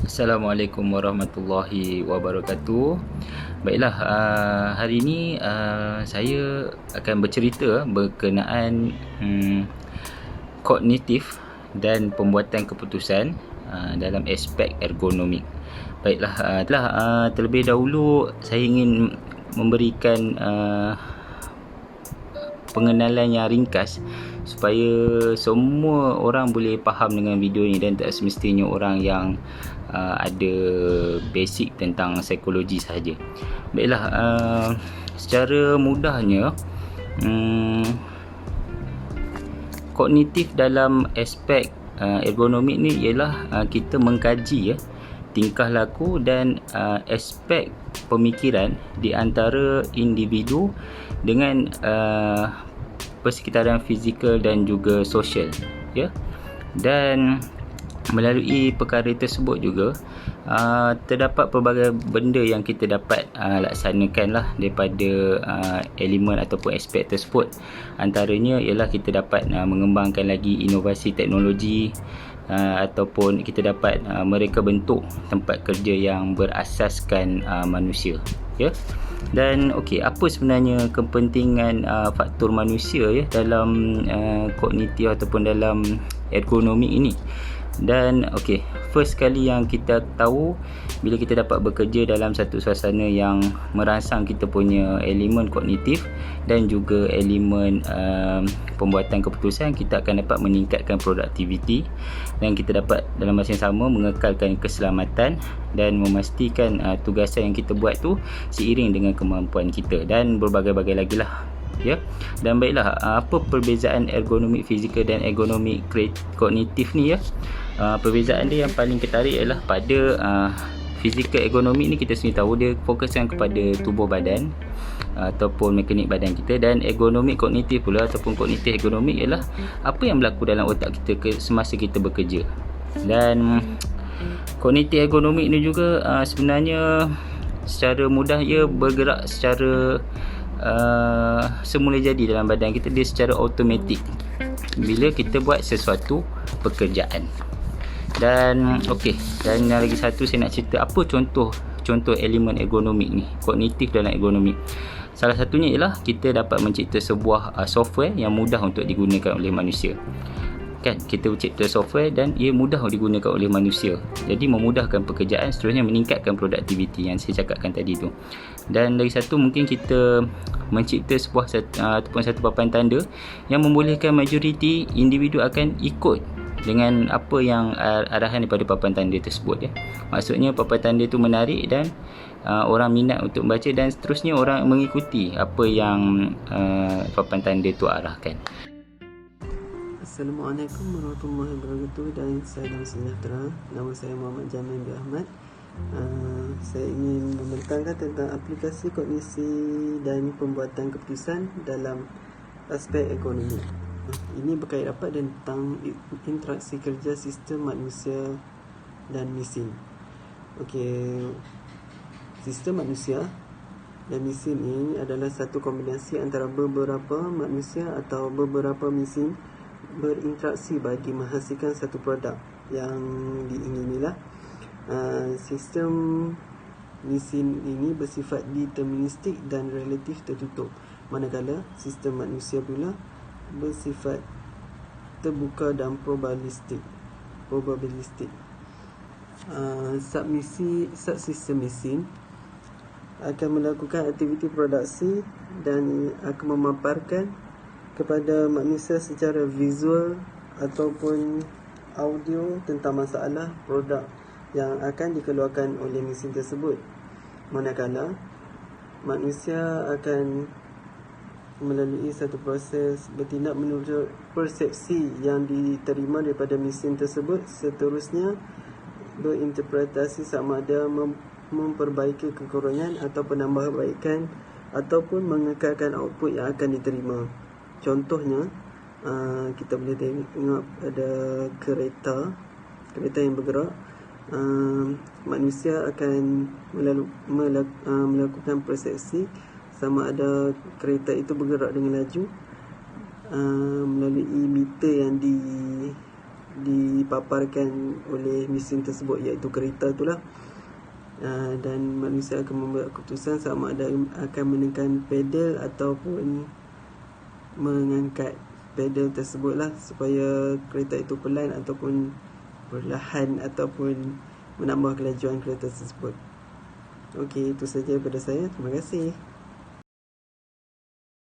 Assalamualaikum warahmatullahi wabarakatuh. Baiklah, hari ini saya akan bercerita berkenaan kognitif dan pembuatan keputusan dalam aspek ergonomik. Baiklah, terlebih dahulu saya ingin memberikan pengenalan yang ringkas supaya semua orang boleh faham dengan video ni, dan tak semestinya orang yang ada basic tentang psikologi sahaja. Baiklah, secara mudahnya kognitif dalam aspek ergonomik ni ialah kita mengkaji tingkah laku dan aspek pemikiran di antara individu dengan persekitaran fizikal dan juga sosial, dan melalui perkara tersebut juga terdapat pelbagai benda yang kita dapat laksanakan daripada elemen ataupun aspek tersebut. Antaranya ialah kita dapat mengembangkan lagi inovasi teknologi, ataupun kita dapat mereka bentuk tempat kerja yang berasaskan manusia, Dan apa sebenarnya kepentingan faktor manusia dalam kognitif ataupun dalam ergonomik ini. Dan first kali yang kita tahu, bila kita dapat bekerja dalam satu suasana yang merangsang kita punya elemen kognitif dan juga elemen pembuatan keputusan, kita akan dapat meningkatkan produktiviti, dan kita dapat dalam masa yang sama mengekalkan keselamatan dan memastikan tugasan yang kita buat tu seiring dengan kemampuan kita, dan berbagai-bagai lagi lah. Dan baiklah, apa perbezaan ergonomik fizikal dan ergonomik kognitif ni? Perbezaan dia yang paling ketarik ialah pada fizikal ergonomik ni kita sendiri tahu dia fokuskan kepada tubuh badan ataupun mekanik badan kita, dan ergonomik kognitif pula ataupun kognitif ergonomik ialah apa yang berlaku dalam otak kita semasa kita bekerja. Dan kognitif ergonomik ni juga sebenarnya secara mudah ia bergerak secara semula jadi dalam badan kita, dia secara automatik bila kita buat sesuatu pekerjaan. Dan dan yang lagi satu saya nak cerita apa contoh elemen ergonomik ni, kognitif dalam ergonomik. Salah satunya ialah kita dapat mencipta sebuah software yang mudah untuk digunakan oleh manusia. Kita mencipta software dan ia mudah digunakan oleh manusia, jadi memudahkan pekerjaan, seterusnya meningkatkan produktiviti yang saya cakapkan tadi tu. Dan lagi satu, mungkin kita mencipta sebuah ataupun satu papan tanda yang membolehkan majoriti individu akan ikut dengan apa yang arahan daripada papan tanda tersebut. Maksudnya papan tanda tu menarik dan orang minat untuk membaca, dan seterusnya orang mengikuti apa yang papan tanda tu arahkan. Assalamualaikum warahmatullahi wabarakatuh, dan salam sejahtera. Nama saya Muhammad Jamil bin Ahmad. Saya ingin membentangkan tentang aplikasi kognisi dan pembuatan keputusan dalam aspek ekonomi. Ini berkait rapat tentang interaksi kerja sistem manusia dan mesin. Sistem manusia dan mesin ini adalah satu kombinasi antara beberapa manusia atau beberapa mesin berinteraksi bagi menghasilkan satu produk yang diinginilah. Sistem mesin ini bersifat deterministik dan relatif tertutup, manakala sistem manusia pula bersifat terbuka dan probabilistik. Subsistem mesin akan melakukan aktiviti produksi dan akan memaparkan kepada manusia secara visual ataupun audio tentang masalah produk yang akan dikeluarkan oleh mesin tersebut, manakala manusia akan melalui satu proses bertindak menurut persepsi yang diterima daripada mesin tersebut, seterusnya berinterpretasi sama ada memperbaiki kekurangan atau penambahbaikan ataupun mengekalkan output yang akan diterima. Contohnya, kita boleh tengok ada kereta yang bergerak. Manusia akan melakukan persepsi sama ada kereta itu bergerak dengan laju melalui meter yang dipaparkan oleh mesin tersebut, iaitu kereta itulah. Dan manusia akan membuat keputusan sama ada akan menekan pedal ataupun mengangkat pedal tersebut lah, supaya kereta itu pelan ataupun perlahan ataupun menambah kelajuan kereta tersebut. Okey, itu saja daripada saya. Terima kasih.